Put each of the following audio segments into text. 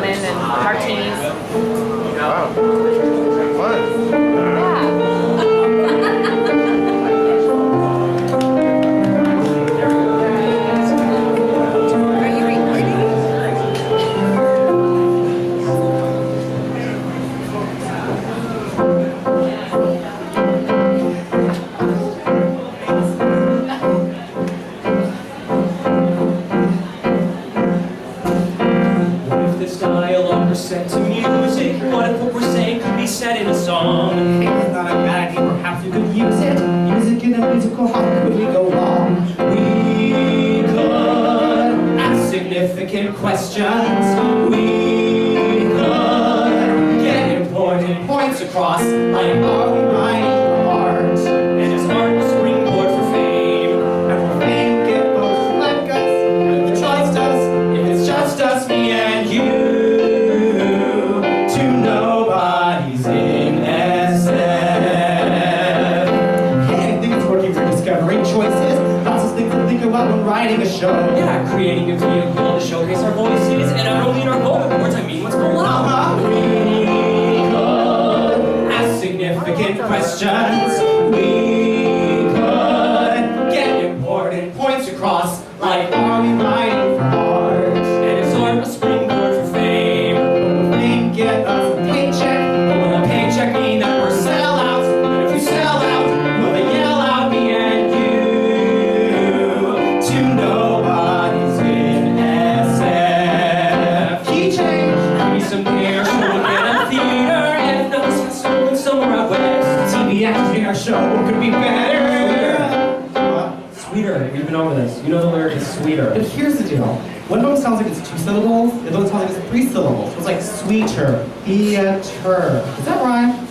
lemon and martinis. Wow. Fun. Set to music, what if what we're saying could be said in a song? Hey, it's not a bad idea, perhaps we could use it. Music in a musical, how could we go wrong? We could ask significant questions. We could get important points across. Like, are we writing for art? And is art a springboard for fame? And will fame get folks like us? And if the choice does, if it's just us, me and you. Nobodies in SF. Hey, I think it's working for discovering choices. Lots of things to think about when writing a show. Yeah, creating a vehicle to showcase our voices, and I don't mean our vocal cords, I mean what's going on. We could ask significant questions. We could get important points across, like are we writing for art? And is art a springboard for fame? Will fame get us a paycheck? But will a paycheck mean that we're sellouts? And if we sell out, will they yell out me and you? To nobodies in SF. Key change. Maybe someday our show will get a theater, and if not, it's stolen somewhere out west. TV actors in our show could be better. Sweeter, we've been over this. You know the lyric is sweeter. But here's the deal. One of them sounds like it's 2 syllables, the other one sounds like it's 3 syllables. So it's like sweeter, theater. Does that rhyme?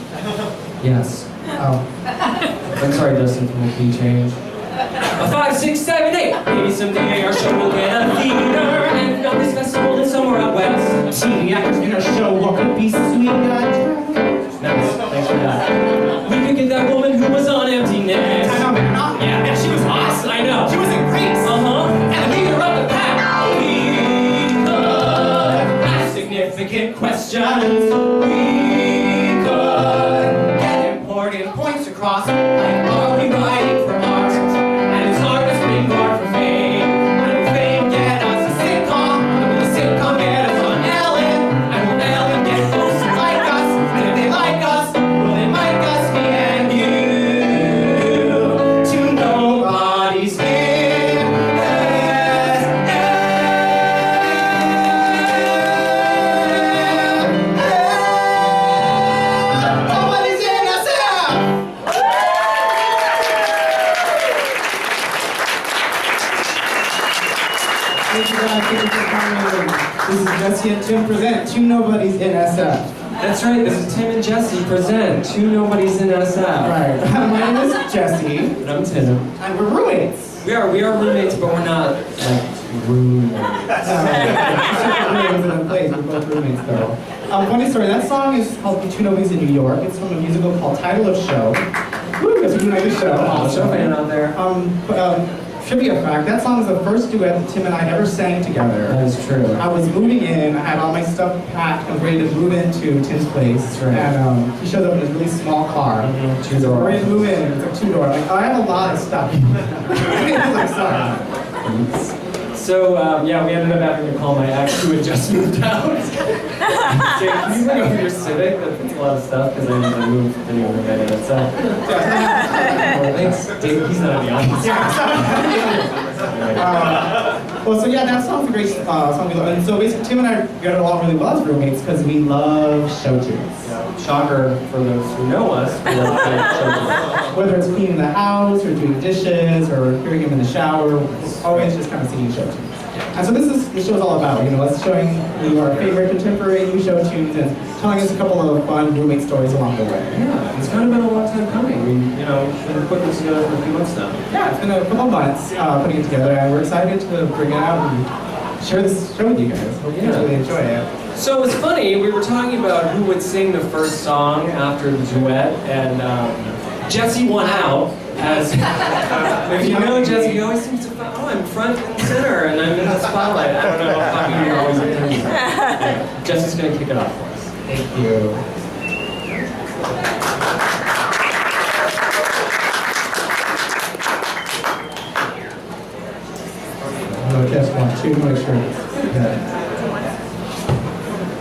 Yes. Oh. I'm sorry, Dustin, for the key change. A 5, 6, 7, 8. Maybe someday our show will get a theater, and if not this festival, then somewhere out west. TV actors in our show what could be sweeter. Nice. Thanks for that. We could get that woman who was on Empty Nest. I know, man. Yeah, and she was awesome. I know. She was in Greece. And the leader of the pack. We could ask significant questions. We could get important points across. Like, are we writing for art? And is art a springboard for fame? And will fame get us a sitcom? And will the sitcom get us on Ellen? And will Ellen get folks who like us? And if they like us, will they like us, me and you? To nobodies in Nobody's in SF. Thank you guys. Thank you for coming. This is Jesse and Tim present 2 Nobodies in SF. That's right, this is Tim and Jesse present 2 Nobodies in SF. Right. My name is Jesse, And I'm Tim. and we're roommates. We are roommates, but we're not like roommates. Roommates in a place. We're both roommates, though. Funny story. That song is called 2 Nobodies in New York. It's from a musical called Title of Show. Woo, that's a good show. Show fan out there. Trivia fact, that song is the first duet that Tim and I ever sang together. That is true. I was moving in, I had all my stuff packed, I was ready to move into Tim's place. That's right. And he showed up in his really small car. Two-door. Ready to move in, it's like 2-door. Like, oh, I have a lot of stuff. He's like, sorry. So, yeah, we ended up having to call my ex who had just moved out. Jake, can you bring over your Civic? That fits a lot of stuff because I need to move anyway in it. So, thanks. Dave, he's not in the audience. Well, so yeah, that song's a great song we love. And so basically, Tim and I got along really well as roommates because we love show tunes. Shocker for those who know us. We love show tunes. Whether it's cleaning the house, or doing dishes, or hearing him in the shower, we're always just kind of singing show tunes. And so this show is all about, us showing you our favorite contemporary new show tunes and telling us a couple of fun roommate stories along the way. Yeah, it's kind of been a long time coming. We've been putting this together for a few months now. Yeah, it's been a couple months putting it together, and we're excited to bring it out and share this show with you guys. Hope you guys really enjoy it. So it's funny, we were talking about who would sing the first song after the duet, and Jesse won out. As if you know Jesse, he always seems to I'm front and center, and I'm in the spotlight. I don't know how you always Jesse's going to kick it off for us. Thank you. Test 1, 2, make sure it's good.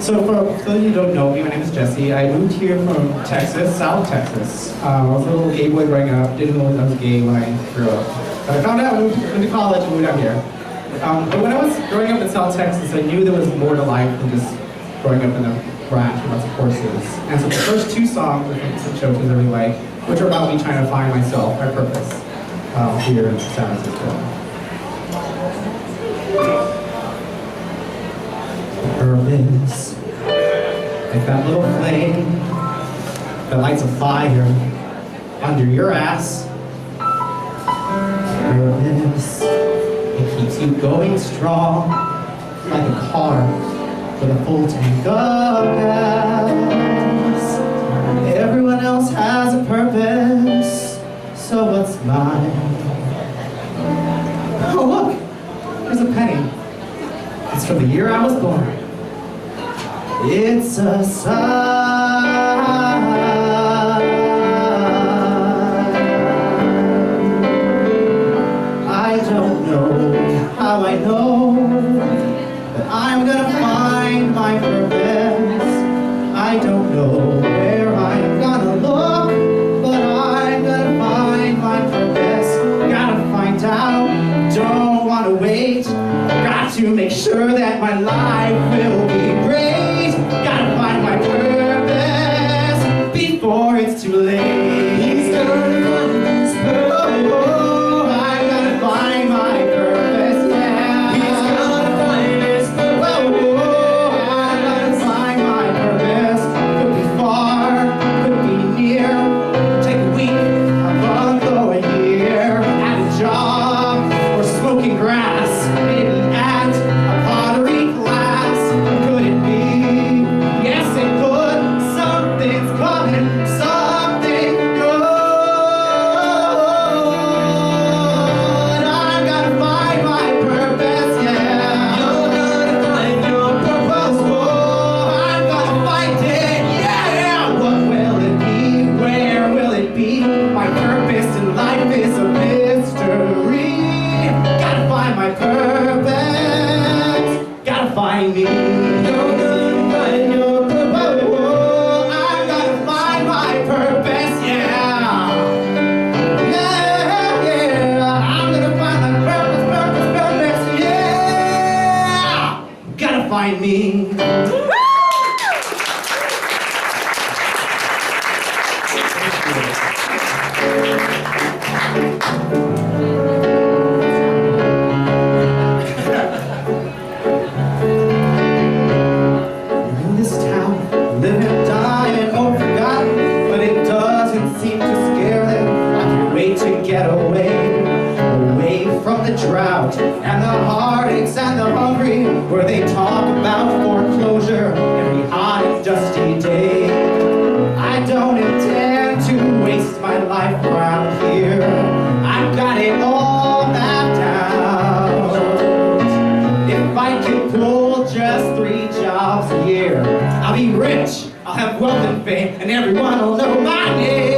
So for those of you who don't know me, my name is Jesse. I moved here from Texas, South Texas. I was a little gay boy growing up, didn't know I was gay when I grew up. But I found out when I went to college and moved out here. But when I was growing up in South Texas, I knew there was more to life than just growing up in a ranch with lots of horses. And so the first 2 songs I some show tunes I really like, which are about me trying to find myself, my purpose, here in San Francisco. Purpose, like that little flame that lights a fire under your ass. Purpose, it keeps you going strong, like a car with a full tank of gas. Everyone else has a purpose, so what's mine? Oh look, there's a penny. It's from the year I was born. It's a sign. I don't know how I know that I'm gonna find my purpose. I don't know where I'm gonna look, but I'm gonna find my purpose. Gotta find out, don't wanna wait. Got to make sure that my life will be great. Gotta find my purpose before it's too late. He's gonna find his purpose. Oh, I gotta find my purpose, yeah. He's gonna find his purpose. Oh, I gotta find my purpose. Could be far, could be near. Take a week, a month, or a year. At a job, or smoking grass. Maybe at a pottery class. Could it be? Yes, it could. Something's coming, something good. I gotta find my purpose, yeah. You're gonna find your purpose. Oh, I'm gonna find it, yeah. What will it be? Where will it be? My purpose in life is a mystery. Gotta find my purpose. Gotta find me. You're gonna find your purpose. Oh, I gotta find my purpose, yeah. Yeah, yeah. I'm gonna find my purpose, yeah. Gotta find me. In this town, living, dying, or forgotten, but it doesn't seem to scare them. I can't wait to get away from the drought and the heartaches and the hungry, where they talk about foreclosure every hot and dusty day. I don't intend to waste my life around here. I've got it all mapped out. If I can pull just 3 jobs a year, I'll be rich, I'll have wealth and fame, and everyone will know my name.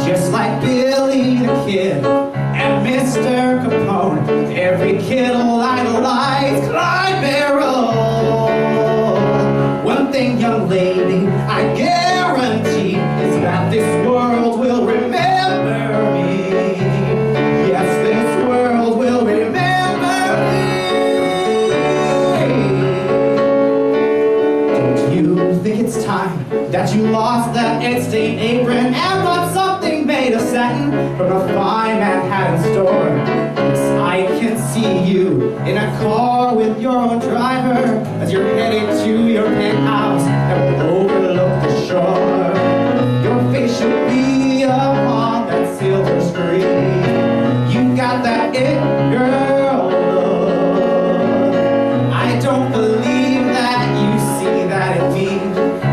Just like Billy the Kid and Mr. Capone, every kid will idolize Clyde Barrow. One thing, young lady, I guarantee is that this world will remember me. Yes, this world will remember me. Don't you think it's time that you lost that Ed-stained apron and bought something made of satin from a fine Manhattan store? Yes, I can see you in a car with your own driver as you're headed to your penthouse that will overlook the shore. Your face should be upon that silver screen. You got that it girl look. I don't believe that you see that in me.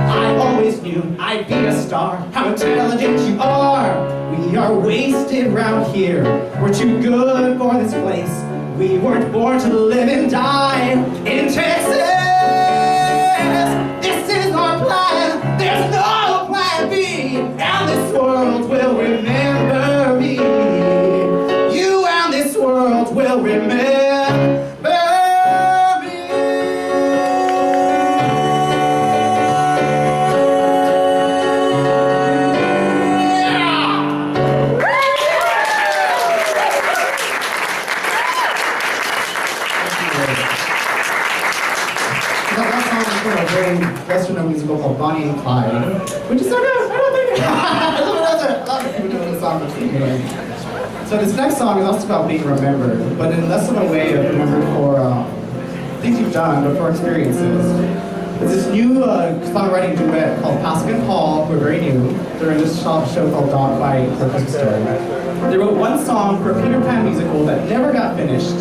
I always knew I'd be a star. How intelligent you are. We are wasted round here. We're too good for this place. We weren't born to live and die in Texas. This is our plan. There's no plan B. And this world will remember me. You and this world will remember. Western musical called Bonnie and Clyde, which is sort of, I don't think, a lot of people know the song. So this next song is also about being remembered, but in less of a way of remembered for things you've done, but for experiences. There's this new songwriting duet called Pascal and Paul, who are very new. They're in this show called Dog Fight for Christmas Story. They wrote one song for a Peter Pan musical that never got finished,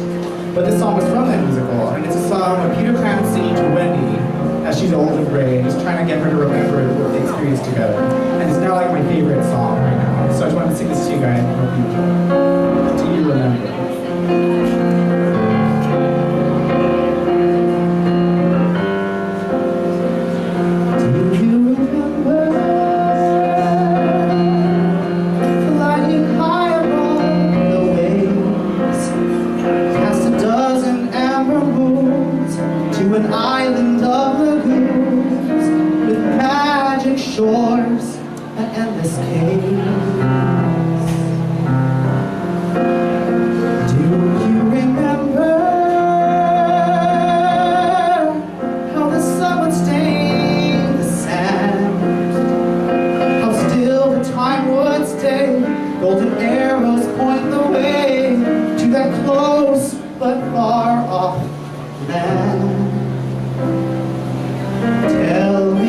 but this song was from that musical, and it's a song of Peter Pan singing to Wendy as she's old and gray, just trying to get her to remember what they experienced together. And it's now like my favorite song right now. So I just wanted to sing this to you guys and hope you enjoy. Do you remember? Shores, an endless cave. Do you remember how the sun would stain the sand? How still the time would stay? Golden arrows point the way to that close but far off land. Tell me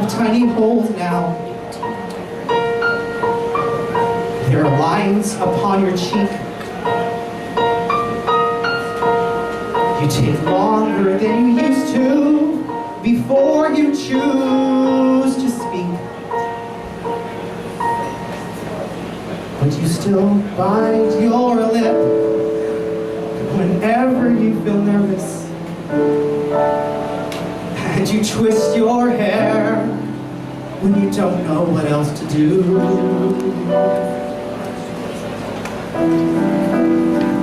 tiny holes now. There are lines upon your cheek. You take longer than you used to before you choose to speak. But you still bite your lip whenever you feel nervous. And you twist your hair when you don't know what else to do.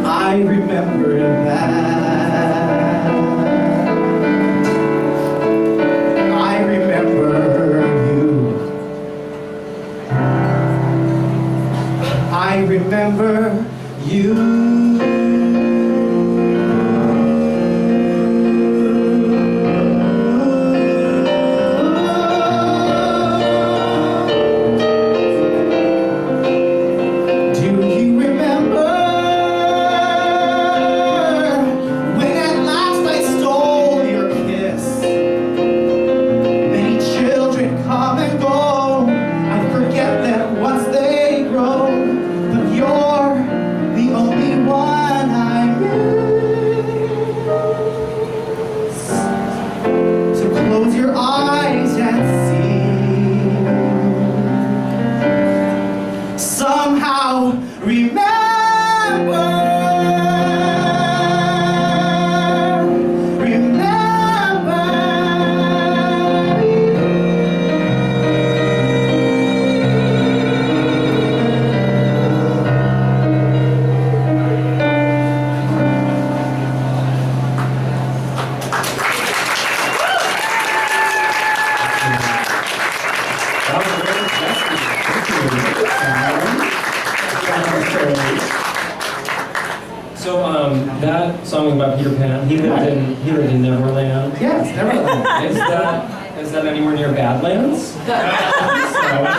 I remember that. I remember you. I remember you. Do you remember that song was about Peter Pan. He lived in Neverland. Yes, Neverland. Is that anywhere near Badlands?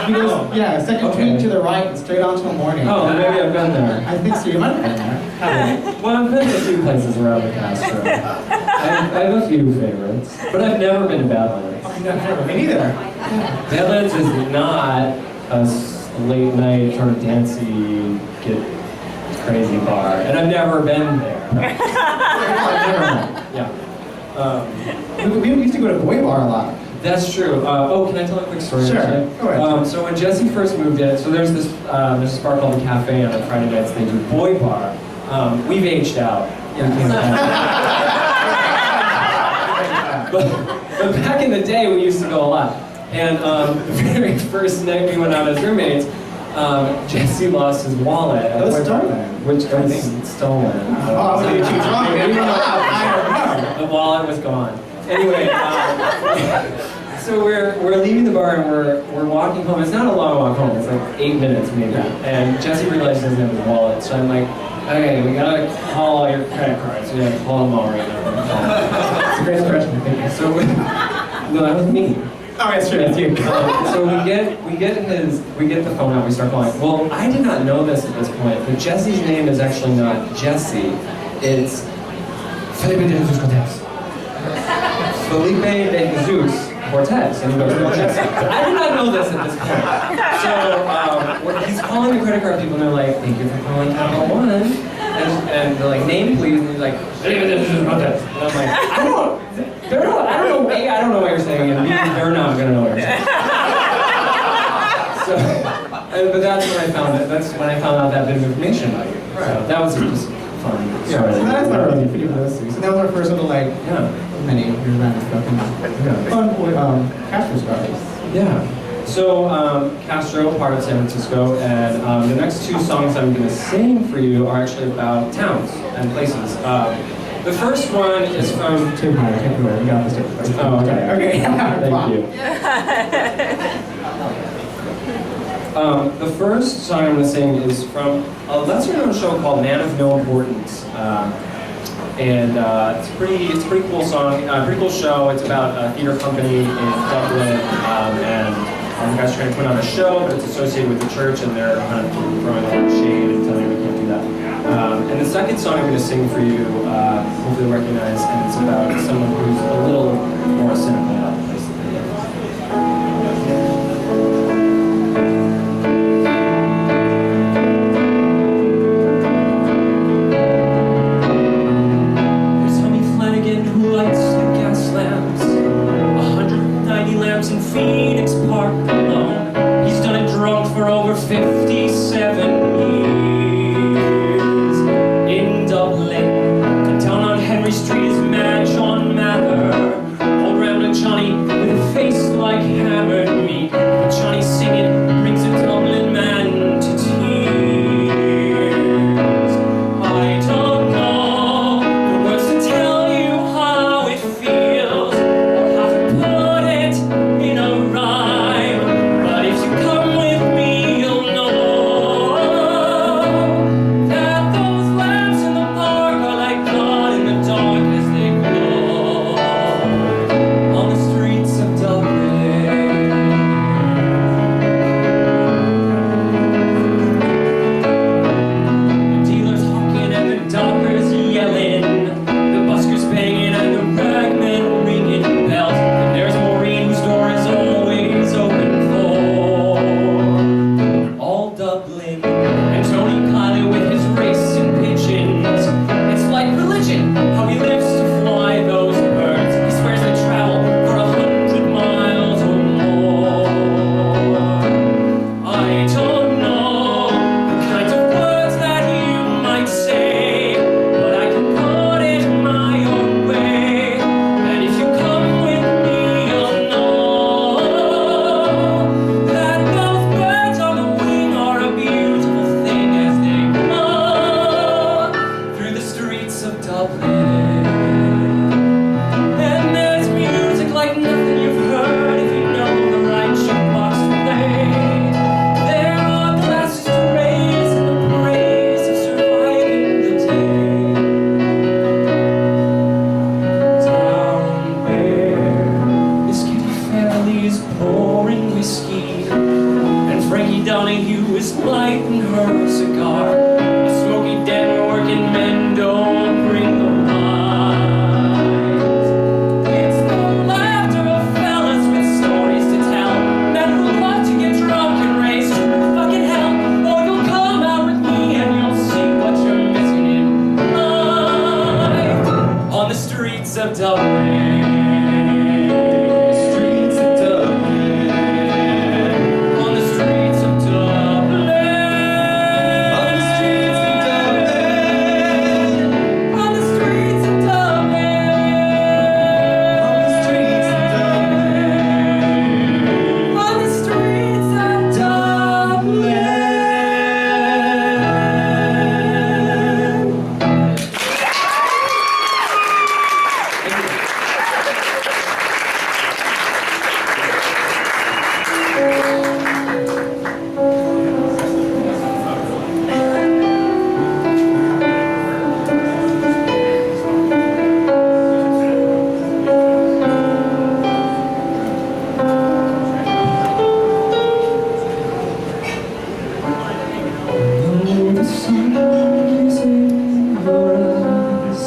He goes, yeah, second Okay. tweet to the right and straight on till morning. Oh, maybe I've been there. I think so. You might have been there. Well, I've been to a few places around the Castro. I have a few favorites, but I've never been to Badlands. Me neither. Badlands is not a late night sort of dancey, get crazy bar, and I've never been there. Yeah. We used to go to Boy Bar a lot. That's true. Can I tell a quick story? Sure. actually? Go ahead. So when Jesse first moved in, so there's this bar called the Cafe, and on Friday nights they do Boy Bar. We've aged out. But back in the day, we used to go a lot. And the very first night we went out as roommates, Jesse lost his wallet. It was stolen. Which was stolen. Oh, so you choose wrong. Maybe you're allowed. I don't know. The wallet was gone. Anyway, so we're leaving the bar and we're walking home. It's not a long walk home. It's like 8 minutes maybe. And Jesse realizes he doesn't have his wallet. So I'm like, okay, we gotta call all your credit cards. We gotta call them all right now. It's a great expression. Thank you. So no, that was me. Oh, that's true. That's you. So we get the phone out. We start calling. Well, I did not know this at this point, but Jesse's name is actually not Jesse. It's Felipe de Jesus Cortez. Felipe de Jesus Cortez, and he goes, "Oh, Jesse." I did not know this at this point. So he's calling the credit card people, and they're like, "Thank you for calling Capital One." And they're like, "Name, please." And he's like, "Felipe de Jesus Cortez." And I'm like, I don't know. A, I don't know what you're saying, and B, they're not gonna know what you're saying. But that's when I found it. That's when I found out that bit of information about you. So that was just fun. Yeah, so that's not really pretty for those two. So that was our first little, like, many years random stuff. Fun Castro stories. Yeah. So Castro, part of San Francisco, and the next two songs I'm going to sing for you are actually about towns and places. The first one is from... Take it away. We got this. Oh, okay. Okay. Thank you. The first song I'm going to sing is from a lesser-known show called Man of No Importance. And it's a pretty cool song, pretty cool show. It's about a theater company in Dublin, and the guys trying to put on a show, but it's associated with the church, and they're kind of throwing a lot of shade and telling you we can't do that. And the second song I'm going to sing for you, hopefully you'll recognize, and it's about someone who's a little more cynical about the place that they live. In Phoenix Park alone. He's done it drunk for over 57 years. In Dublin, and down on Henry Street is Mad John Mather. Old Round Johnny with a face like hammered meat. But Johnny singing brings a Dublin man to tears. I don't know the words to tell you how it feels, or how to put it in a rhyme, but if you come with me, you'll know that those lamps in the park are like God in the dark as they glow on the streets of Dublin. The dealers hawking and the dockers yelling, the buskers banging and the ragmen ringing bells, and there's Maureen whose door is always open for all Dublin, and Tony Kylie with his racing pigeons. It's like religion, how he lives to fly those birds. He swears they travel for 100 miles or more. I don't know the kinds of words that you might say, but I can put it my own way. And if you come with me, you'll know that those birds on the wing are a beautiful thing as they blow through the streets of Dublin. And there's music like nothing you've heard if you know the right jukebox to play. There are glasses to raise in the praise of surviving the day. streets of Dublin. Streets of Dublin. On the streets of Dublin. On the streets of Dublin. On the streets of Dublin. On the streets of Dublin. On the streets of Dublin. The sun is in your eyes.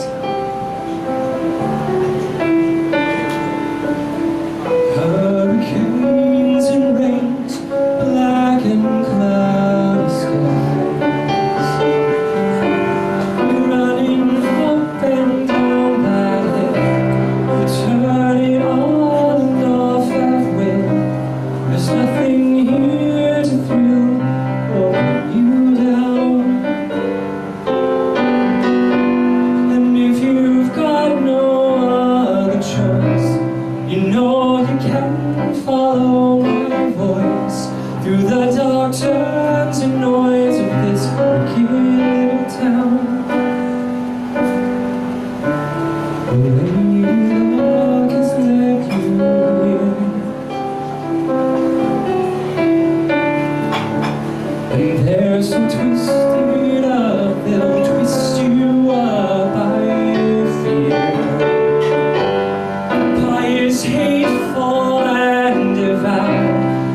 Hurricanes and rains, black and cloudy skies. You're running up and down that hill. You're turning on and off at will. There's nothing here to thrill or bring you down. And if you've got no other choice, you know you can follow my voice through the dark turns and noise of this wicked little town. The lady luck has led you here, and they're so twisted up, they'll twist you up by your fear. Pious, hateful, and devout,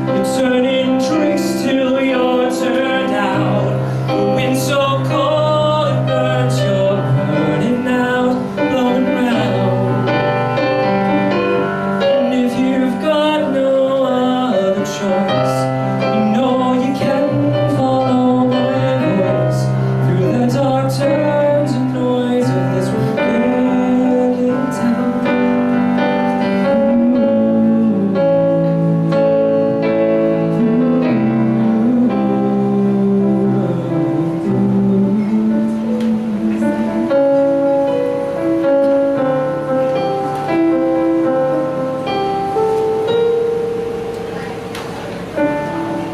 you're turning tricks till you're turned out. The wind's so cold it burns, you're burning out, blowing round. And if you've got no other choice, you know you can follow my voice through the dark turns and noise of this wicked little town.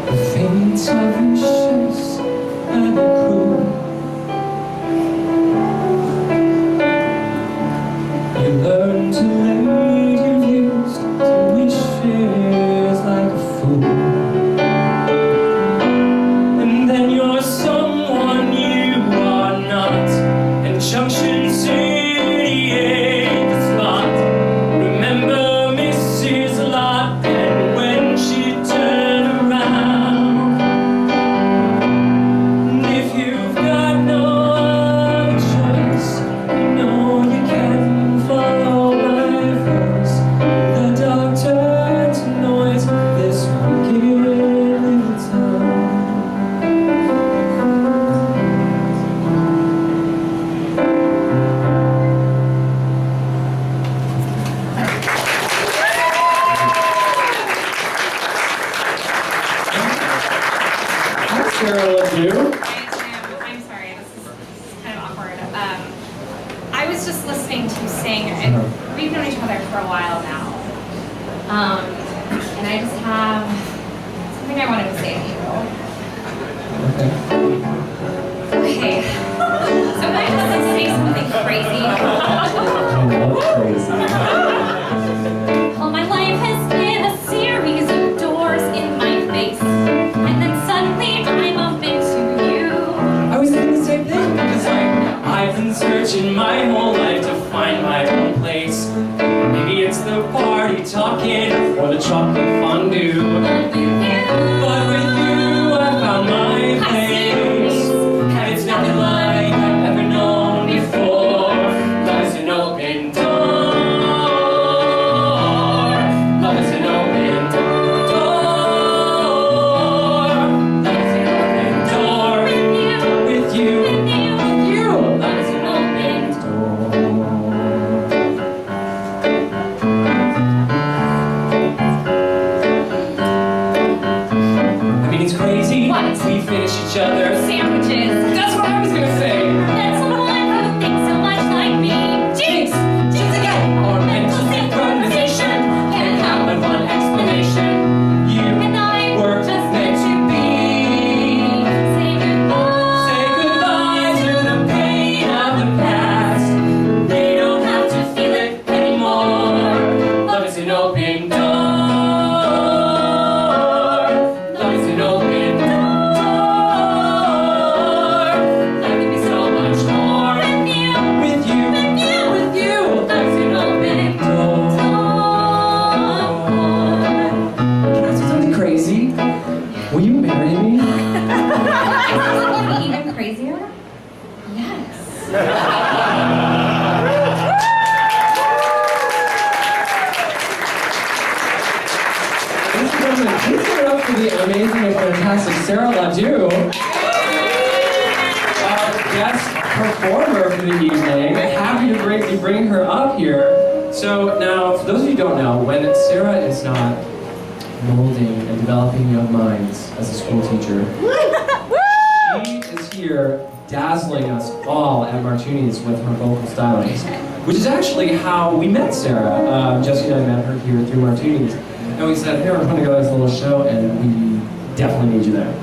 The fates are vicious and they're cruel. You learn to lay your views to wishes like a fool. And then you're someone you are not, and Junction City ain't the spot. Remember Mrs. Lot and when she turned around. And if you've got no other choice, you know you can follow my voice. The dark turns and noise of this wicked little town. Sarah Revue. I'm sorry, this is kind of awkward. I was just listening to you sing, and we've known each other for a while now. And I just have something I wanted to say to you. Okay. So my husband say something crazy. Well, my life has been a series of doors in my face. And then suddenly I'm up into you. I was thinking the same thing, because I've been searching my whole life to find my own place. Maybe it's the party talking or the chocolate fondue. But with you, I found my place. And it's nothing like I've ever known before. Love is an open door. Love is an open door. Love is an open door. With you. Love is an open door. the evening. Happy to bring her up here. So now, for those of you who don't know, when Sarah is not molding and developing young minds as a school teacher, she is here dazzling us all at Martuni's with her vocal stylings, which is actually how we met Sarah. Jesse and I met her here through Martuni's, and we said, hey, we're putting together this little show, and we definitely need you there.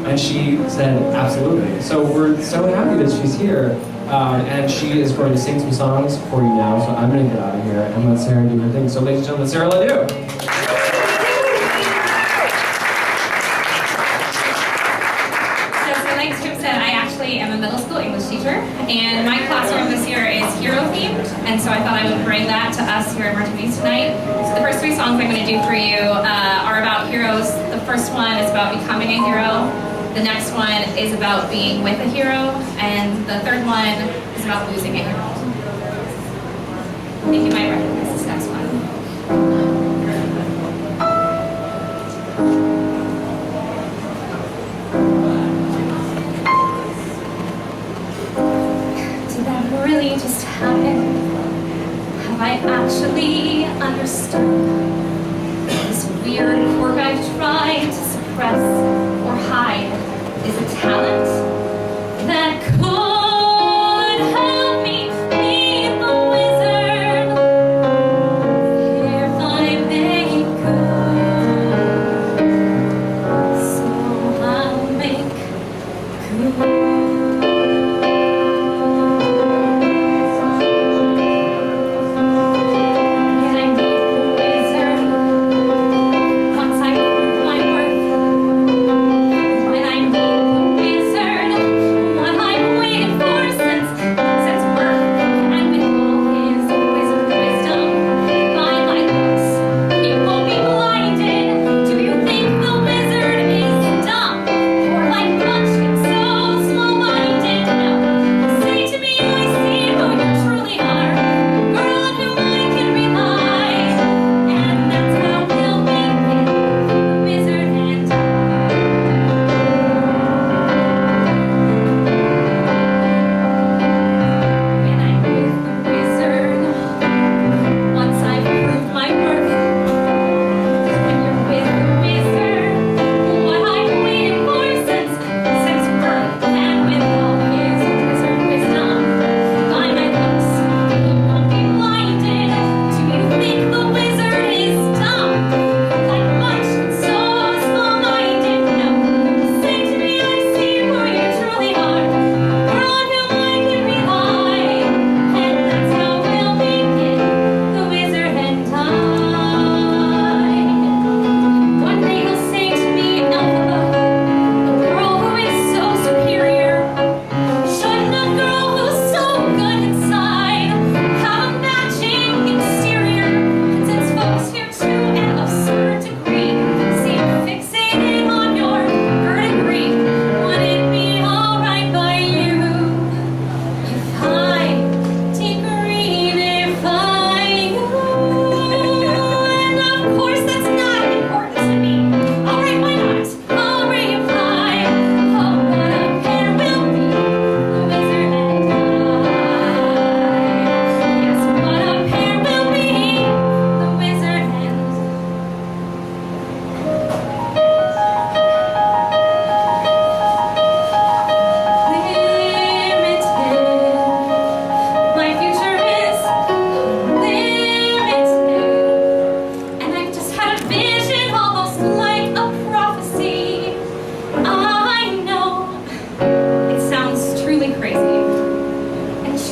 And she said, absolutely. So we're so happy that she's here. And she is going to sing some songs for you now, so I'm going to get out of here and let Sarah do her thing. So ladies and gentlemen, Sarah Ledoux. So like Tim said, I actually am a middle school English teacher, and my classroom this year is hero themed, and so I thought I would bring that to us here at Martuni's tonight. So the first 3 songs I'm going to do for you are about heroes. The first one is about becoming a hero. The next one is about being with a hero, and the third one is about losing a hero. I think you might recognize this next one. Did that really just happen? Have I actually understood this weird quirk I've tried to suppress or hide is a talent that could help me be the wizard if I make good. So I'll make good.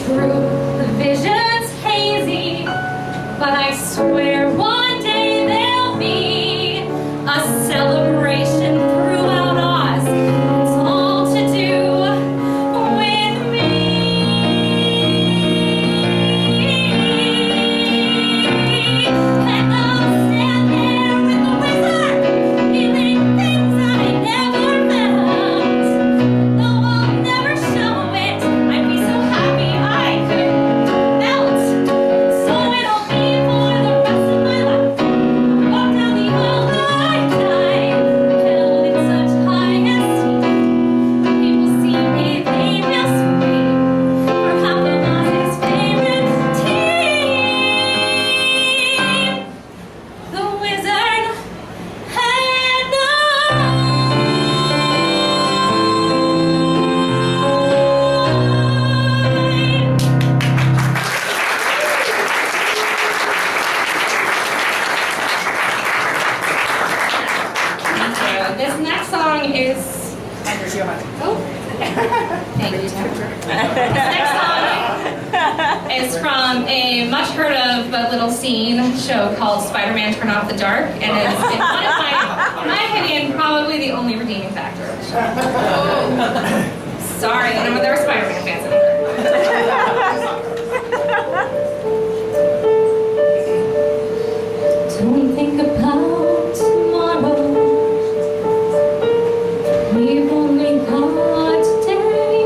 For the rest of a much heard of but little seen show called Spider-Man Turn Off the Dark, and it's been one of in my opinion, probably the only redeeming factor of the show. Sorry, I know there were Spider-Man fans in there. Don't think about tomorrow. We've only got today.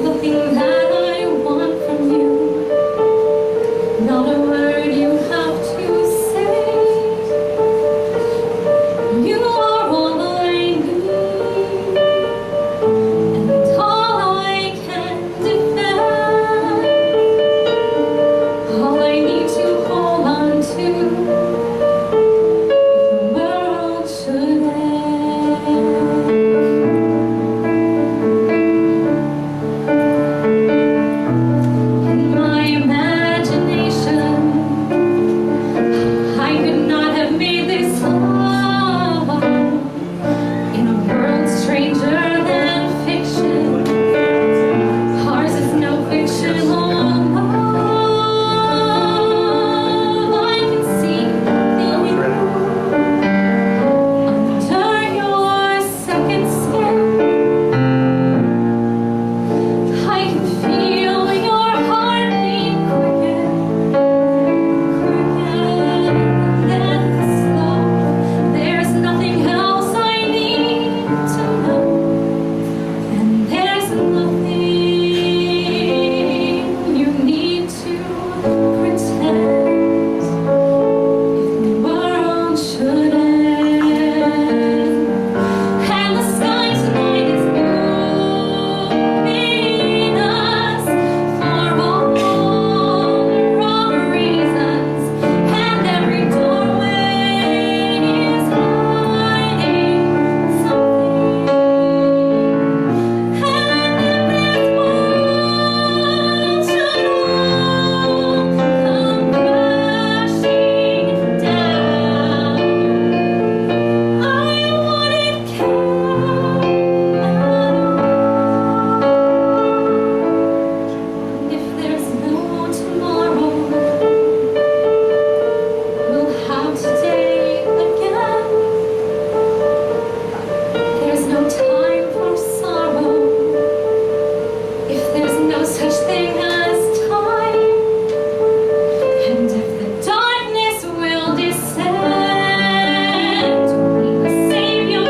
The thing that I want from you, not a word you have to say. You are all I need, and all I can defend. All I need to hold on to, if the world should end. In my imagination, I could not have made this love in a world stranger than fiction. Ours is no fictional love. I can see the you under your second skin. I can feel your heartbeat quicken, quicken and slow. There's nothing else I need to know, and there's nothing you need to pretend. If the world should end, and the sky tonight is moving us for all wrong reasons, and every doorway is hiding something. And if this world should all come crashing down, I wouldn't care at all. If there's no tomorrow, we'll have today again. There's no time for sorrow, if there's no such thing as time. And if the darkness will descend, need a savior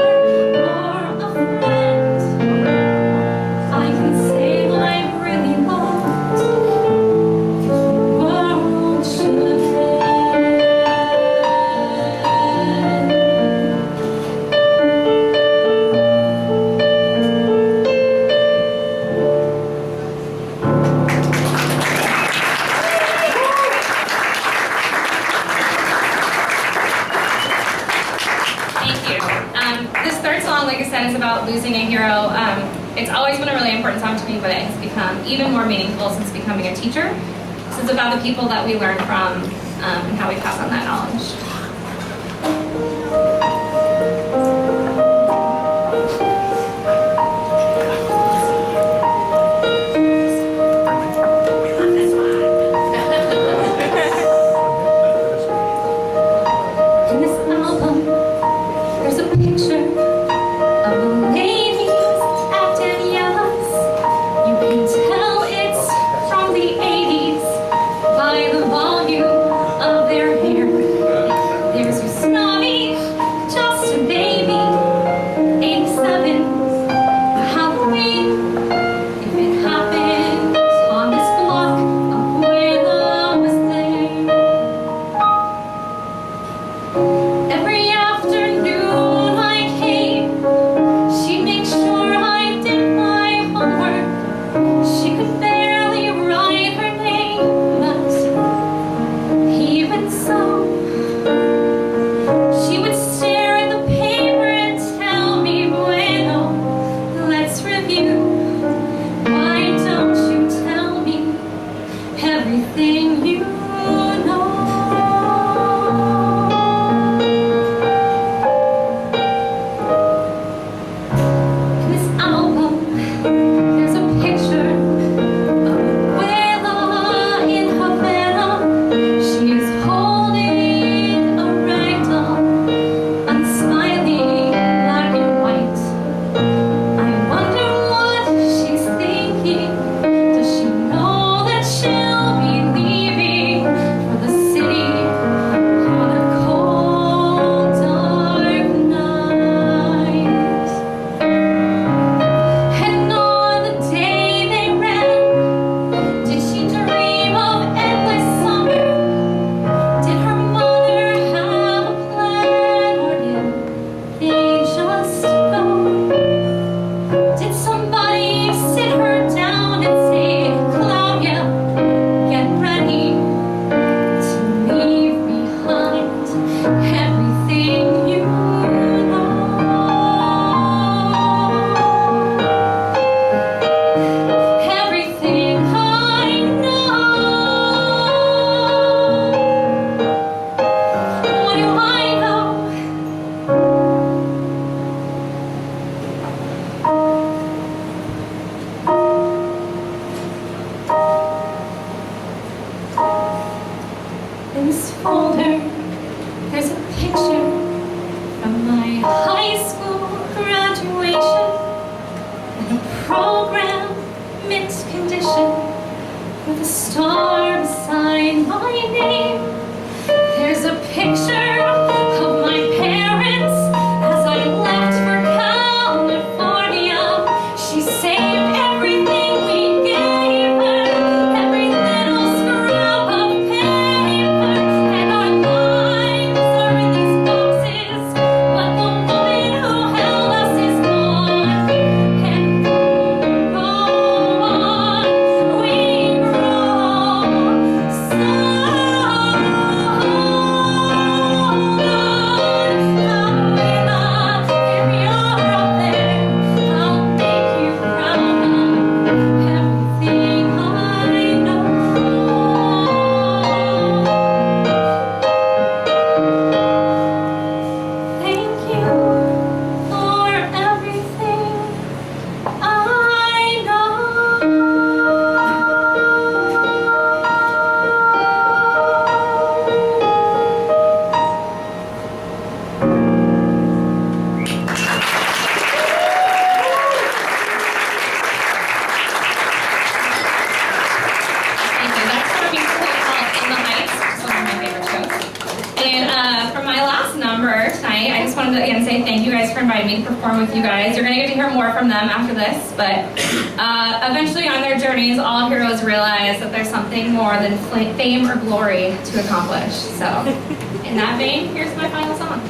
or a friend, I can say I'm really lost if the world should end. Thank you. This third song, like I said, is about losing a hero. It's always been a really important song to me, but it has become even more meaningful since becoming a teacher. This is about the people that we learn from and how we pass on that knowledge. In this album, there's a picture of a ladies at Daniela's. You can tell it's from the 80s by the volume of their hair. There's your snobby folder, there's a picture from my high school graduation, and a program mint condition with a star beside my name. There's a picture of my parents as I left for California. She saved everything we gave her, every little scrap of paper, and our lives are in these boxes. But the woman who held us is gone, and go on, we grow so Thank you. That's from a musical called In the Heights, which is one of my favorite shows. And for my last number tonight, I just wanted to again say thank you guys for inviting me to perform with you guys. You're going to get to hear more from them after this, but eventually on their journeys, all heroes realize that there's something more than fame or glory to accomplish. So, in that vein, here's my final song.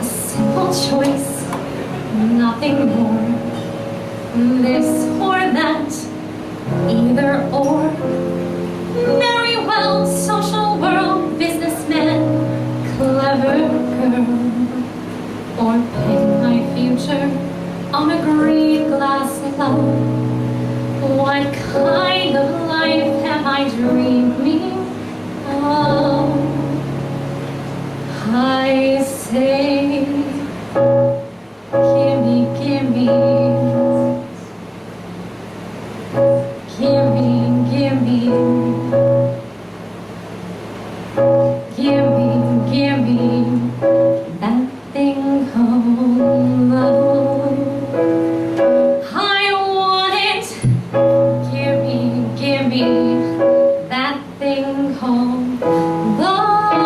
A simple choice, nothing more. This or that, either or. Very well, social world, businessman, clever girl, or pin my future on a green glass cloud. What kind of life am I dreaming of? I say, gimme, gimme. Gimme, gimme, gimme, gimme that thing called love. I want it. Gimme, gimme that thing called love.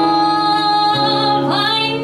I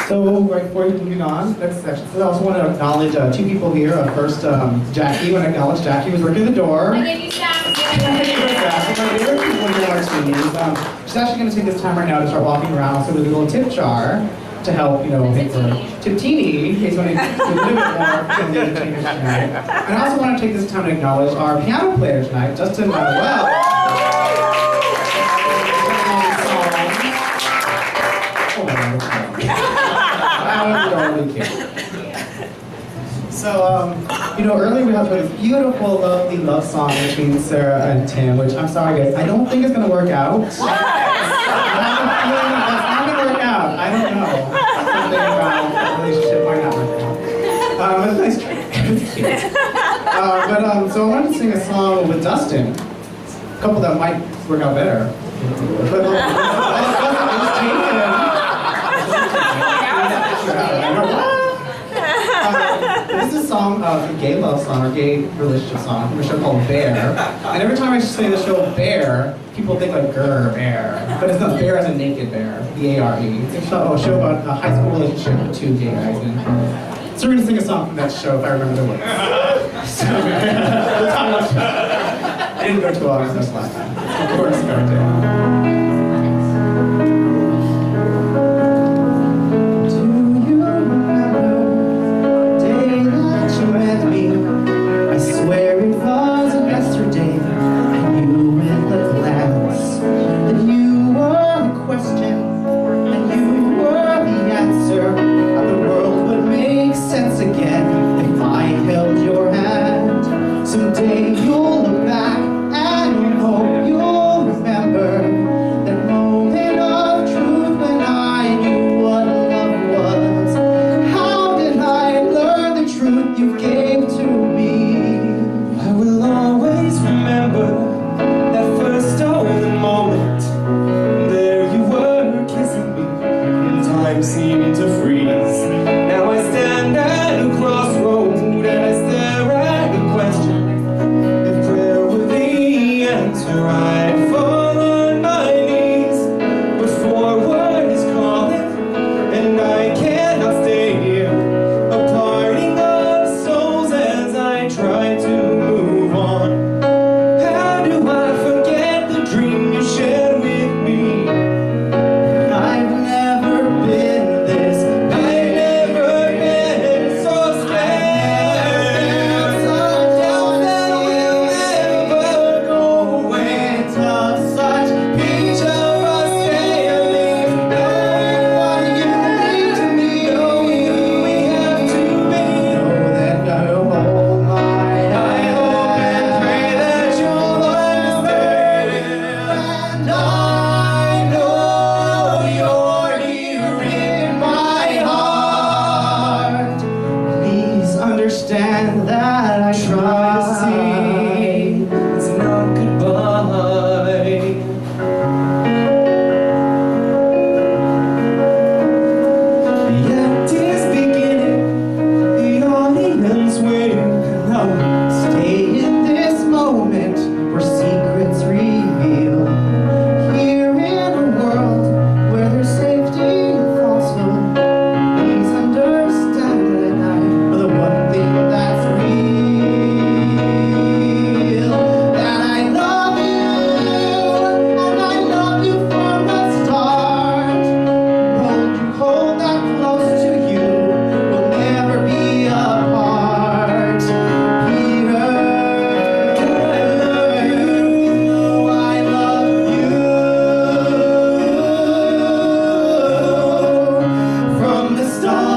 So, right before moving on, next section. So I also want to acknowledge two people here. First, Jackie. I want to acknowledge Jackie was working the door. I gave you snacks. She's actually going to take this time right now to start walking around. So there's a little tip jar to help, you know, pay for Tiptini in case you want to do a little bit more from the entertainers tonight. And I also want to take this time to acknowledge our piano player tonight, Dustin and Manuel. So, you know, earlier we had this beautiful, lovely love song between Sarah and Tim, which I'm sorry guys, I don't think it's gonna work out. I have a feeling that's not gonna work out. I don't know. Something about that relationship might not work out. It's nice try. It's cute. So I wanted to sing a song with Dustin. A couple that might work out better. But this is a song, a gay love song, or gay relationship song from a show called Bear. And every time I say the show Bear, people think like grr, bear. But it's not Bear as a naked bear, B-A-R-E. It's a show about a high school relationship with two gay guys. And so we're gonna sing a song from that show if I remember the words. So, I didn't go too long this last time. Of course, Cabaret. Someday you'll look back and hope you'll remember that moment of truth when I knew what love was. How did I learn the truth you gave to me? I will always remember that first stolen moment. There you were kissing me, and time seemed to freeze. Now I stand at a crossroad and I stare at the question. If prayer were the answer, I'd fall on my knees. But forward is calling, and I cannot stay here. A parting of souls as I try to move on. How do I forget the dream you shared with me? I've never been this. I've never been so scared. Down that we'll never go away. Of such Each of us standing, knowing what you mean to me, knowing who we have to be. know that you'll hold my I hope and pray that you'll understand. And I know you're here in my heart. Please understand that I try to see. It's not goodbye. The act is beginning, the audience waiting. No, stay in this moment where secrets reveal. Here in a world where there's safety and falsehood, please understand that I know the one thing that's real. That I love you, and I love you from the start. Hold that close to you, we'll never be apart. Peter, I love you from the start.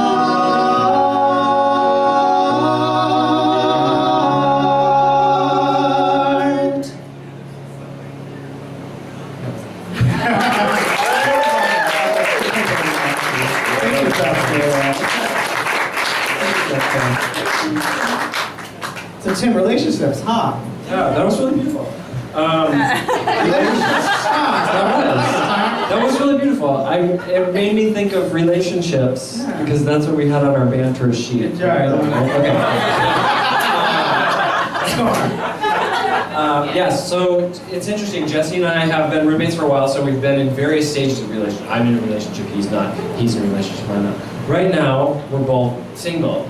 So Tim, relationships, huh? Yeah, that was really beautiful. That was really beautiful. It made me think of relationships because that's what we had on our banter sheet. Right. Okay. Let's go on. Yes, so it's interesting. Jesse and I have been roommates for a while, so we've been in various stages of relationship. I'm in a relationship, he's not. He's in a relationship, I'm not. Right now, we're both single.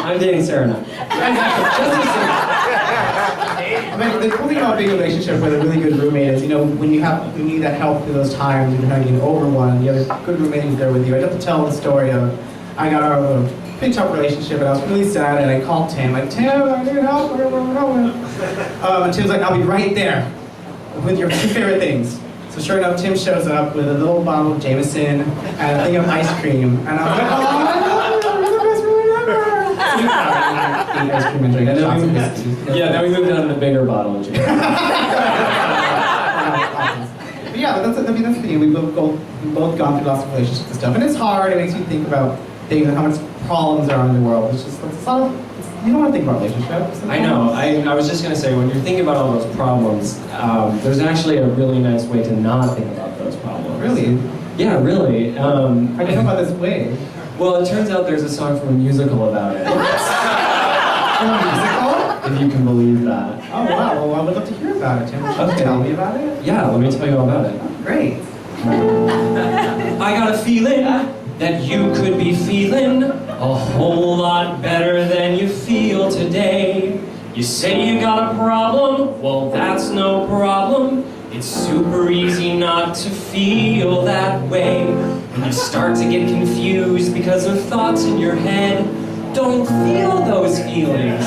I'm dating Sarah now. I mean, the cool thing about being in a relationship with a really good roommate is, you know, when you need that help through those times, when you're trying to get over one, you have a good roommate who's there with you. I'd have to tell the story of, I got out of a pretty tough relationship, and I was really sad, and I called Tim, like, Tim, I need help, where are we going? And Tim's like, I'll be right there with your 2 favorite things. So sure enough, Tim shows up with a little bottle of Jameson and a thing of ice cream, and I was like, oh, you're the best roommate ever! Eat ice cream and drink shots of whiskey. Yeah, then we moved on to the bigger bottle of Jameson. But yeah, but that's the thing. We've both gone through lots of relationships and stuff, and it's hard. It makes you think about things and how much problems are in the world. It's just, it's a lot of, you don't want to think about relationships. I know. I was just going to say, when you're thinking about all those problems, there's actually a really nice way to not think about those problems. Really? Yeah, really. How do you know about this way? Well, it turns out there's a song from a musical about it. A musical? If you can believe that. Oh wow, well I would love to hear about it, Tim. Would you tell me about it? Yeah, let me tell you all about it. Great. I got a feeling that you could be feeling a whole lot better than you feel today. You say you got a problem, well that's no problem. It's super easy not to feel that way. When you start to get confused because of thoughts in your head, don't feel those feelings.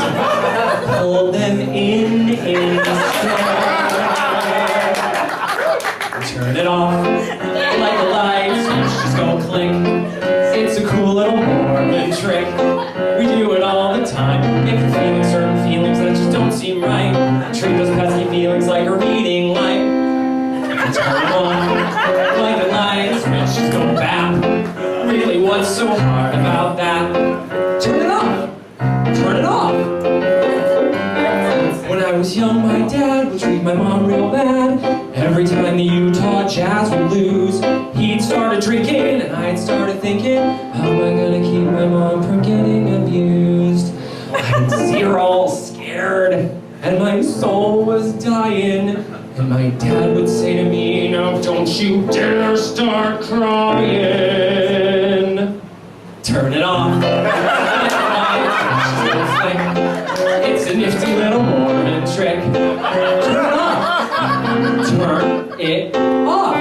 Pull them in instead. Turn it off, like the lights, just go click. It's a cool little Mormon trick. We do it all the time. If you're feeling certain feelings that just don't seem right, treat those pesky feelings like a reading light. Turn it on, like the lights, which just go bap. Really, what's so hard about that? Turn it off. Turn it off. When I was young, my dad would treat my mom real bad. Every time the Utah Jazz would lose, he'd started drinking, and I'd started thinking, how am I gonna keep my mom from getting abused? I'd see her all scared, and my soul was dying. And my dad would say to me, now don't you dare start crying. Turn it off. It's a nifty little Mormon trick. Turn it off. Turn it off.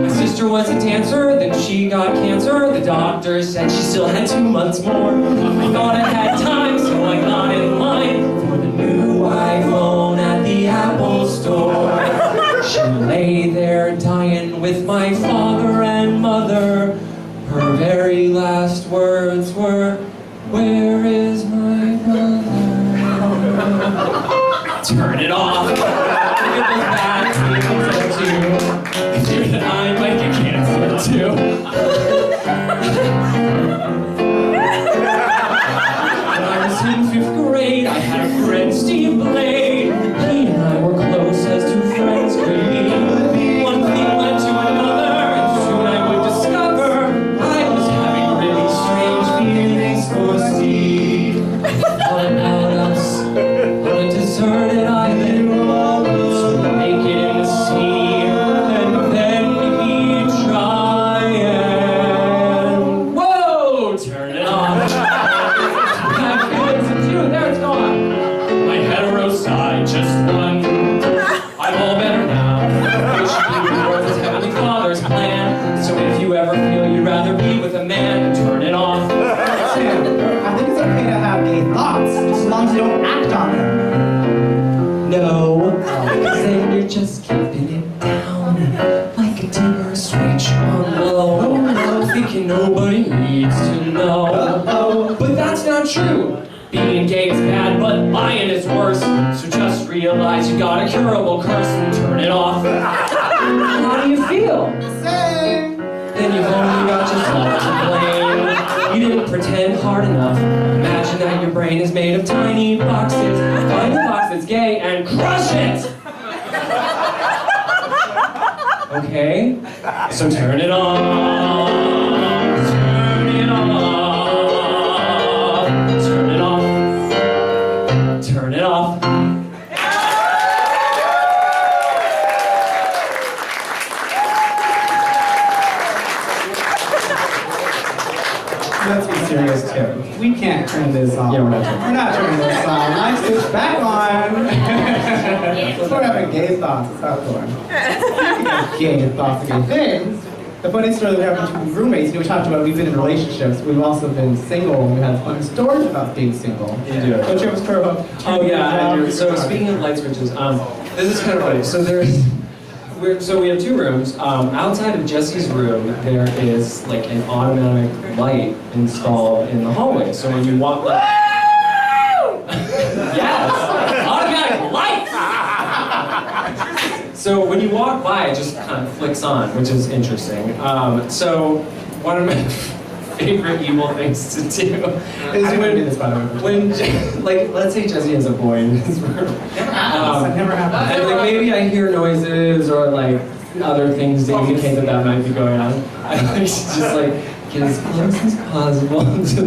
My sister was a dancer, then she got cancer. The doctor said she still had 2 months more. I thought I had time, so I got in line for the new iPhone at the Apple store. She lay there dying with my father and mother. Her very last words were, where is my brother? Turn it off. Look at those bad feelings too. I fear that I might get cancer too. When I was in 5th grade, I had a friend, Steve Blade. He and I were close as 2 friends could be. One thing led to another, and soon I would discover I was having really strange feelings for Steve. I thought about us on a deserted island, so naked in the sea, and then he'd try and whoa, turn it off. Bad feelings and 2, and there it's gone. My hetero side just won. I'm all better now. It should be the Lord's Heavenly Father's plan. So if you ever feel you'd rather be with a man, turn it off. Tim, I think it's okay to have gay thoughts, just as long as you don't act on them. No, because then you're just keeping it down like a dimmer switch on low, thinking nobody needs to know. But that's not true. Being gay is bad, but lying is worse. So just realize you got a curable curse and turn it off. How do you feel? Same. Then you've only got yourself to blame. You didn't pretend hard enough. Imagine that your brain is made of tiny boxes. Find the box that's gay and crush it! Okay? So turn it on. Turn it off. Turn it off. Turn it off. care. We can't turn this on. Yeah, we're not turning it on. We're not turning this on. Light switch back on. We're having gay thoughts. It's not going. Gay thoughts, gay things. The funny story that we have between roommates, we talked about we've been in relationships. We've also been single, and we had fun stories about being single. You do. Don't you have a story about? Oh yeah, I do. So speaking of light switches, this is kind of funny. So so we have two rooms. Outside of Jesse's room, there is like an automatic light installed in the hallway. So when you walk, like, yes, automatic lights. So when you walk by, it just kind of flicks on, which is interesting. So one of my favorite evil things to do is when like, let's say Jesse has a boy in his room. That never happens. And like maybe I hear noises or like other things to indicate that might be going on. I like to just like get as close as possible to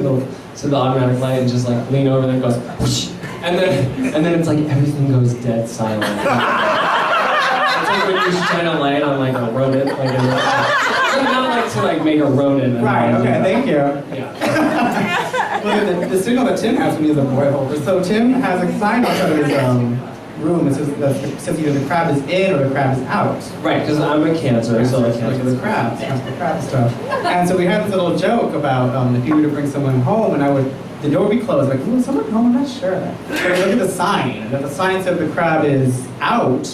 the automatic light and just like lean over and it goes whoosh, and then it's like everything goes dead silent. It's like when you shine a light on like a rodent, like not like to like make a rodent. Right, okay, thank you. Yeah. Look at the signal that Tim has when he's a boy holder. So Tim has a sign outside of his room that says either the crab is in or the crab is out. Right, because I'm a Cancer, so I can't Look at the crabs, that's the crab stuff. And so we had this little joke about if you were to bring someone home and the door would be closed, like, ooh, is someone home? I'm not sure. But look at the sign, and if the sign said the crab is out,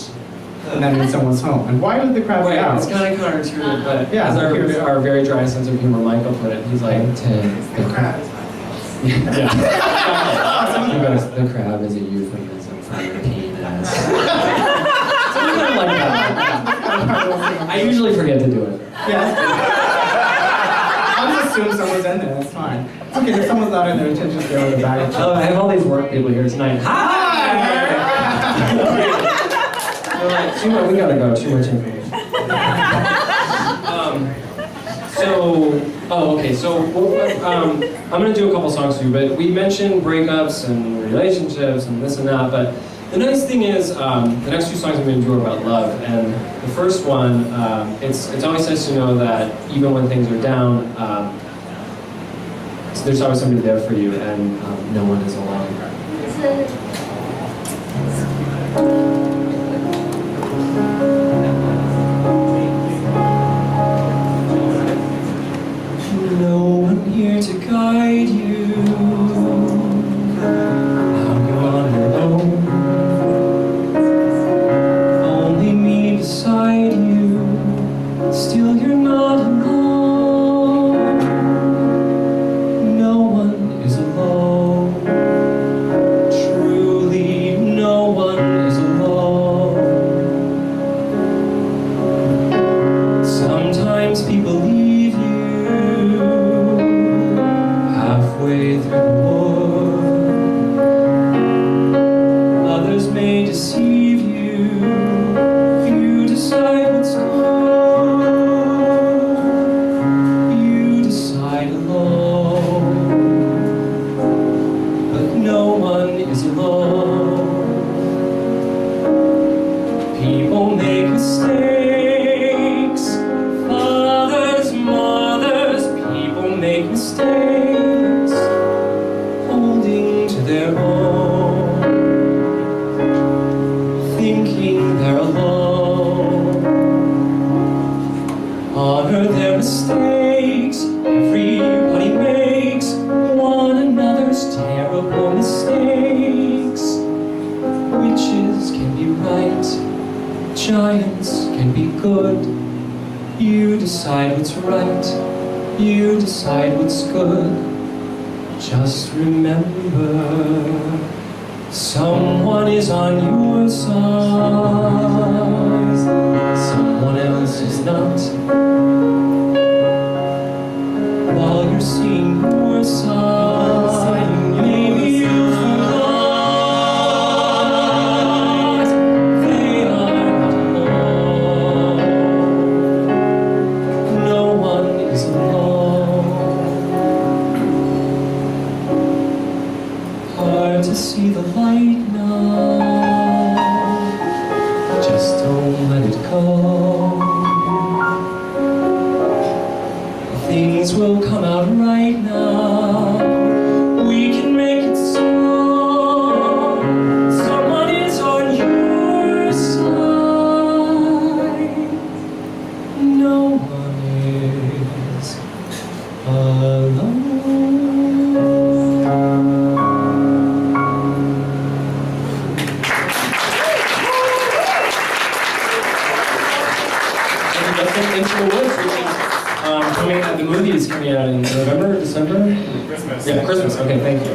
and that means someone's home. And why would the crab be out? It's kind of counterintuitive, but Yeah, as our very dry sense of humor Michael put it, he's like, the crab. Yeah. The crab is a euphemism for your penis. Something like that. I usually forget to do it. Yes. I'll just assume someone's in there, that's fine. It's okay, if someone's not in there, just go to the back. Oh, I have all these work people here tonight. Hi! They're like, we gotta go, too much information. So I'm gonna do a couple songs for you, but we mentioned breakups and relationships and this and that, but the nice thing is, the next two songs I'm gonna do are about love, and the first one, it's always nice to know that even when things are down, there's always somebody there for you, and no one is alone. No one here to guide you. Now you're on your own. Only me beside you. Still you're not alone. No one is alone. Truly, no one is alone. Sometimes people leave you halfway through the wood. Others may deceive you. You decide what's good. You decide alone. But no one is alone. People make mistakes. Fathers, mothers, people make mistakes, holding to their own, thinking they're alone. Honor their mistakes, everybody makes one another's terrible mistakes. Witches can be right, giants can be good. You decide what's right, you decide what's good. Just remember, someone is on your side, someone else is not. While you're seeing your side, maybe you forgot they are not alone. No one is alone. Hard to see the light now. Just don't let it go. Things will come out right now. coming out. The movie is coming out in November, December. Christmas. Yeah, Christmas. Okay, thank you.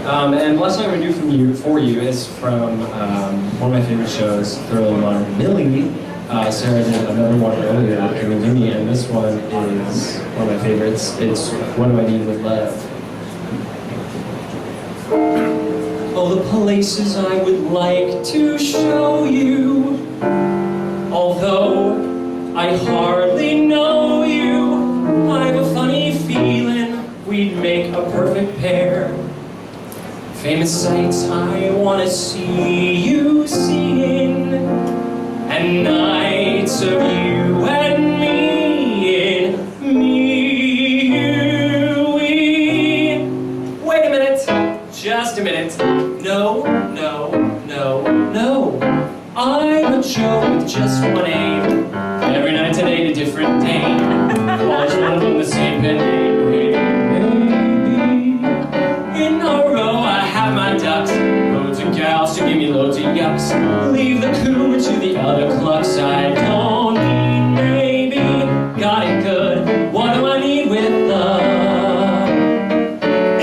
And the last song I'm gonna do for you is from one of my favorite shows, Thoroughly Modern Millie. Sarah did another one earlier, Revue, and this one is one of my favorites. It's What Do I Need With Love? Oh, the places I would like to show you, although I hardly know you, I have a funny feeling we'd make a perfect pair. Famous sights I want to see you seeing, and nights of you and me in me, we. Wait a minute, just a minute. No, no, no, no. I'm a Joe with just one aim. Every night today, a different dame. Always one of them the same good name. Baby, in a row I have my ducks. Loads of gals to give me loads of yucks. Leave the cougar to the other clucks. I don't need maybe. Got it good. What do I need with love?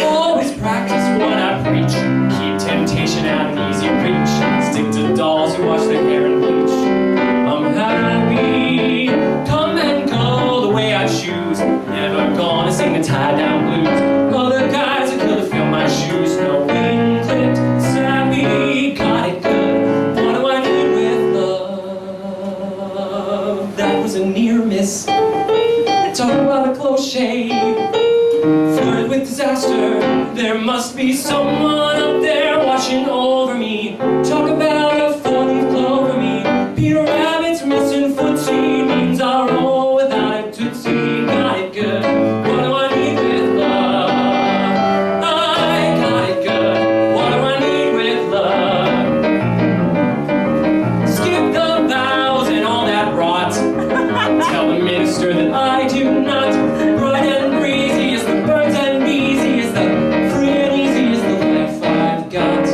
Always practice what I preach. Keep temptation out of easy reach. Stick to dolls who wash their hair and bleach. I'm happy. Come and go the way I choose. Never gonna sing the tie-down blues. Other guys are gonna fill my shoes. No wing clipped, savvy. Got it good. What do I need with love? That was a near miss. Talk about a close shave. Flirted with disaster. There must be someone up there watching over me. Talk about a four-leaf clover me. Peter Rabbit's missing footsie means I'll roll without a tootsie. Got it good. What do I need with love? I got it good. What do I need with love? Skip the vows and all that rot. Tell the minister that I do not. Bright and breezy is the birds and beesy is the free and easy is the life I've got.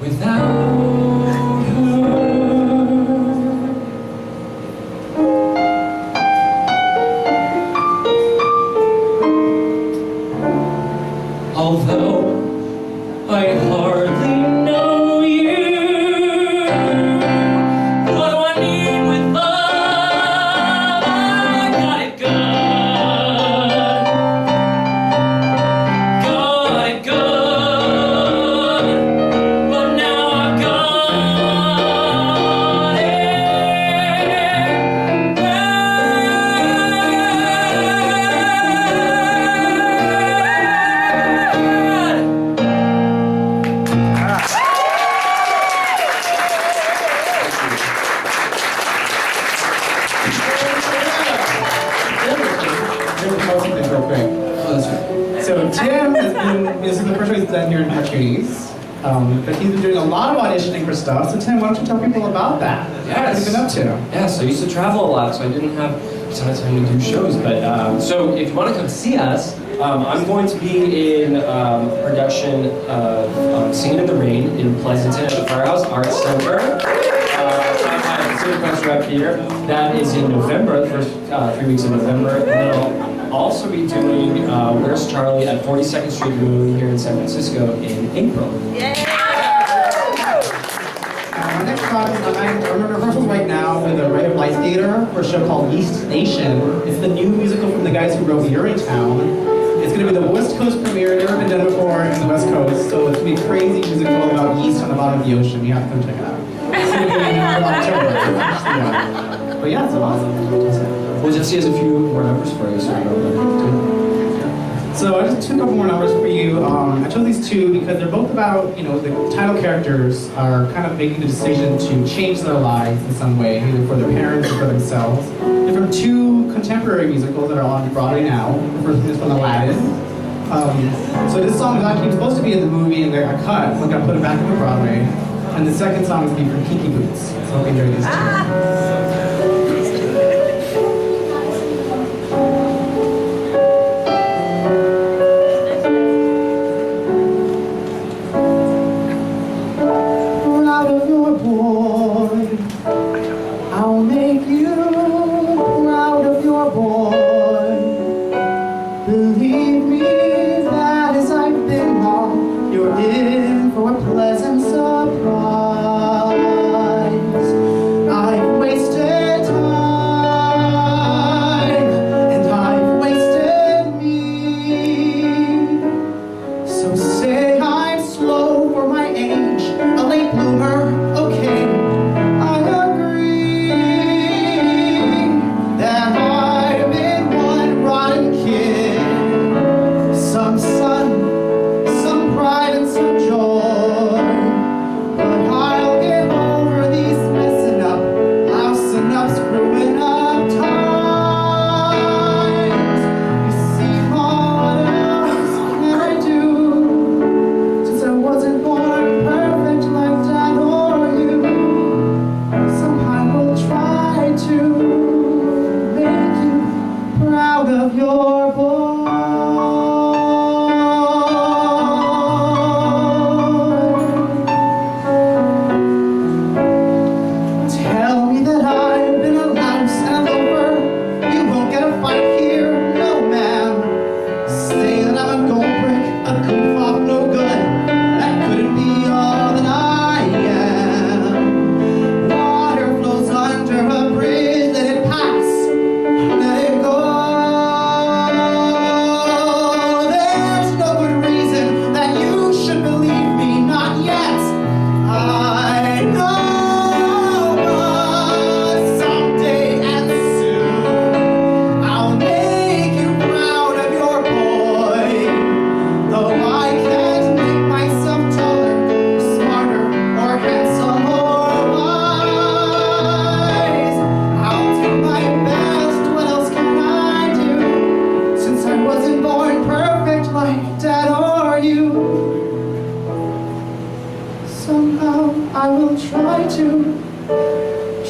Without her. Although I hardly know you, what do I need with love? I got it good. Got it good. But now I've got it So Tim has been, this is the first show he's done here in Martuni's, but he's been doing a lot of auditioning for stuff. So Tim, why don't you tell people about that? Yes. What have you been up to? Yes, I used to travel a lot, so I didn't have a ton of time to do shows. But so if you want to come see us, I'm going to be in a production of Singing in the Rain in Pleasanton at the Firehouse Arts Center. Rep Theater. That is in November, the first 3 weeks of November. And then I'll also be doing Where's Charlie at 42nd Street Moon here in San Francisco in April. My next project, I'm in rehearsals right now with the Ray of Light Theater for a show called East Nation. It's the new musical from the guys who wrote Town. It's going to be the West Coast premiere, never been done before in the West Coast, so it's going to be a crazy musical about yeast on the bottom of the ocean. You have to come check it out. It's going to be in October. But yeah, it's awesome. Well, Jesse has a few more numbers for you, so I know that. So I just took a couple more numbers for you. I chose these two because they're both about, the title characters are kind of making the decision to change their lives in some way, either for their parents or for themselves. They're from two contemporary musicals that are on Broadway now. The first one is from Aladdin. So this song is actually supposed to be in the movie and they got cut, so I put it back on Broadway. And the second song is from Kiki Boots. So hope you enjoy these two.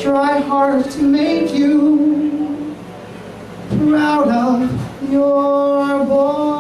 try hard to make you proud of your boy.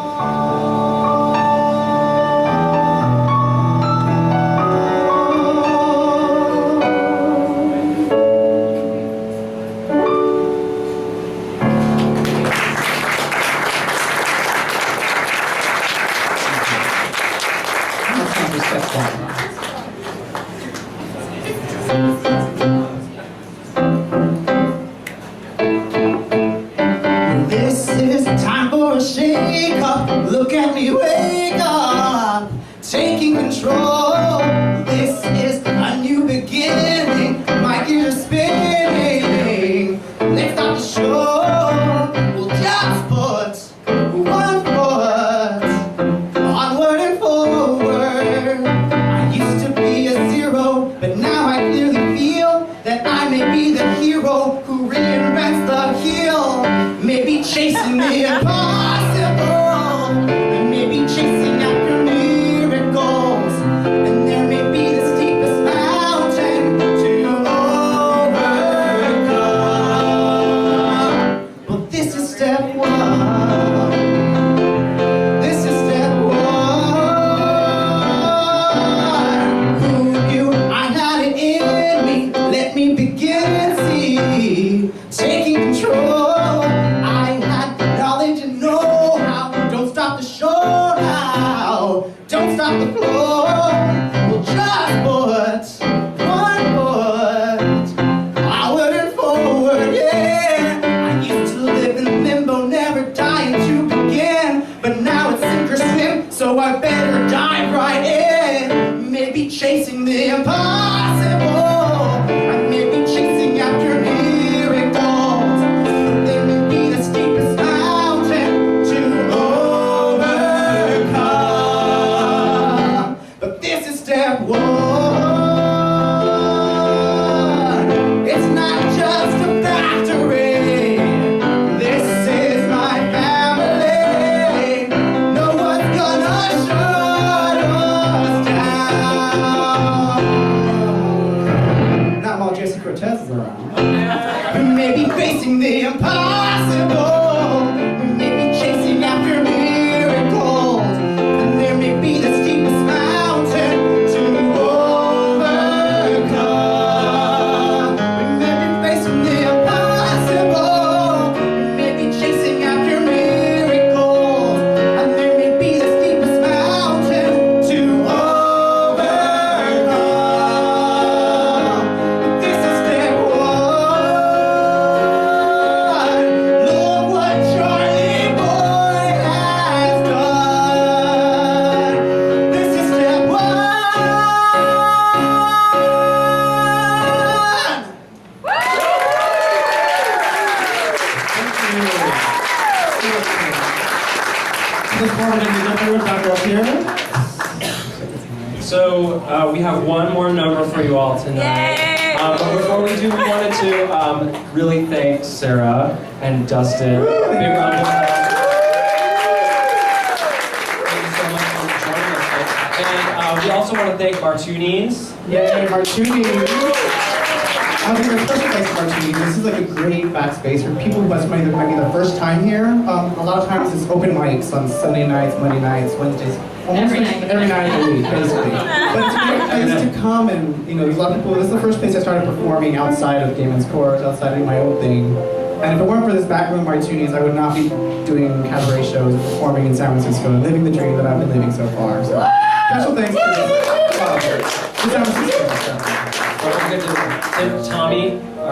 This is time for a shake-up. Look at me wake up, taking control. This is a new beginning. My gears are spinning. Let's start the show. We'll just put one foot onward and forward. I used to be a zero, but now I clearly feel that I may be the hero who reinvents the heel. Maybe chasing the impossible, and maybe chasing after miracles. And there may be the steepest mountain to overcome. But this is step one. This is step one. Who knew I had it in me? Let me begin, see, taking control. Don't stop the flow. We'll just put one foot onward and forward, yeah. I used to live in limbo, never dying to begin. But now it's sink or swim, so I better dive right in. Maybe chasing the impossible, I may be chasing after miracles. They may be the steepest mountain to overcome. But this is step one. It's not just a factory. This is my family. No one's gonna shut us down. Not while Jesse Cortez is around. We may be facing the impossible. We may be chasing after miracles. And there may be the steepest mountain to overcome. We may be facing the impossible. We may be chasing after miracles. And there may be the steepest mountain to overcome. But this is step one. Look what Charlie Boy has done. This is step one. This forward into the different back up here. So we have one more number for you all tonight. But before we do, we wanted to really thank Sarah and Dustin. Big round of applause. Thank you so much for joining us. And we also want to thank Martuni's. Yay, Martuni! I think there's special place for Martuni. This is like a great backspace for people who might be their first time here. A lot of times it's open mics on Sunday nights, Monday nights, Wednesdays. Every night of the week, basically. But it's a great place to come and, there's a lot of people. This is the first place I started performing outside of Gay Men's Court, outside of my own thing. And if it weren't for this back room Martuni's, I would not be doing cabaret shows and performing in San Francisco and living the dream that I've been living so far. So special thanks to San Francisco. And Tommy. I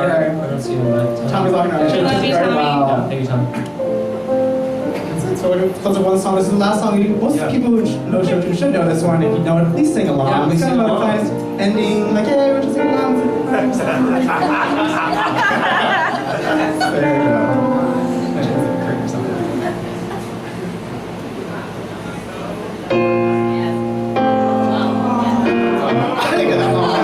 don't see him, but Tommy's walking around. Love you, Tommy. Wow. Thank you, Tommy. That's it. So we're going to close with one song. This is the last song. Most people who know show should know this one. If you know it, please sing along. Yeah, It's kind sing of a along. nice ending, like, hey, we're just singing along. There you go. I didn't get that long.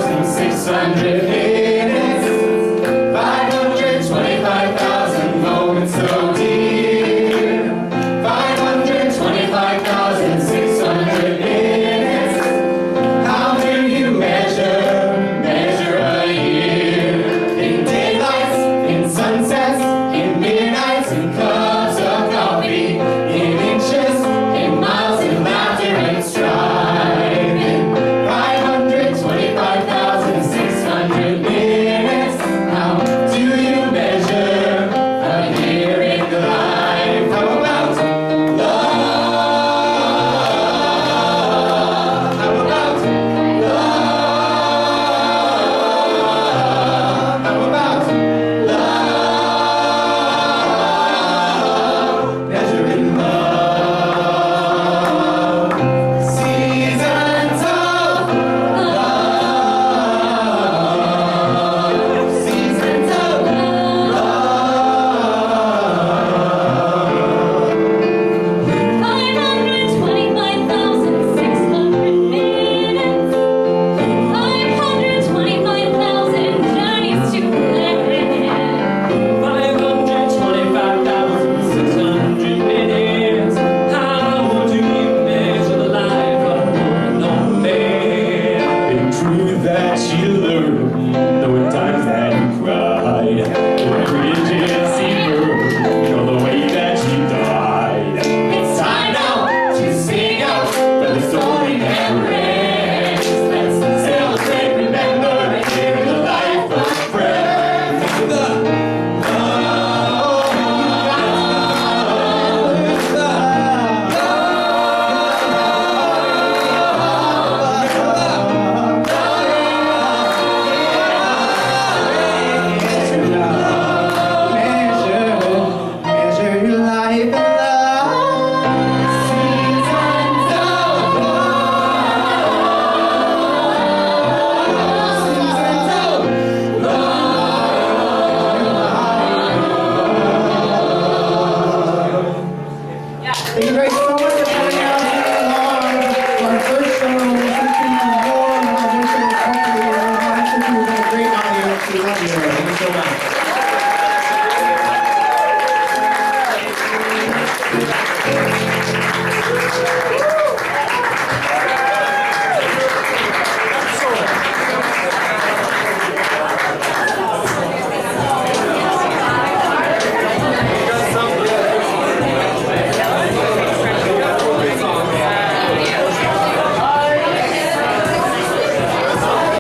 525,600 minutes, 525,000 moments so dear. Thank you so much.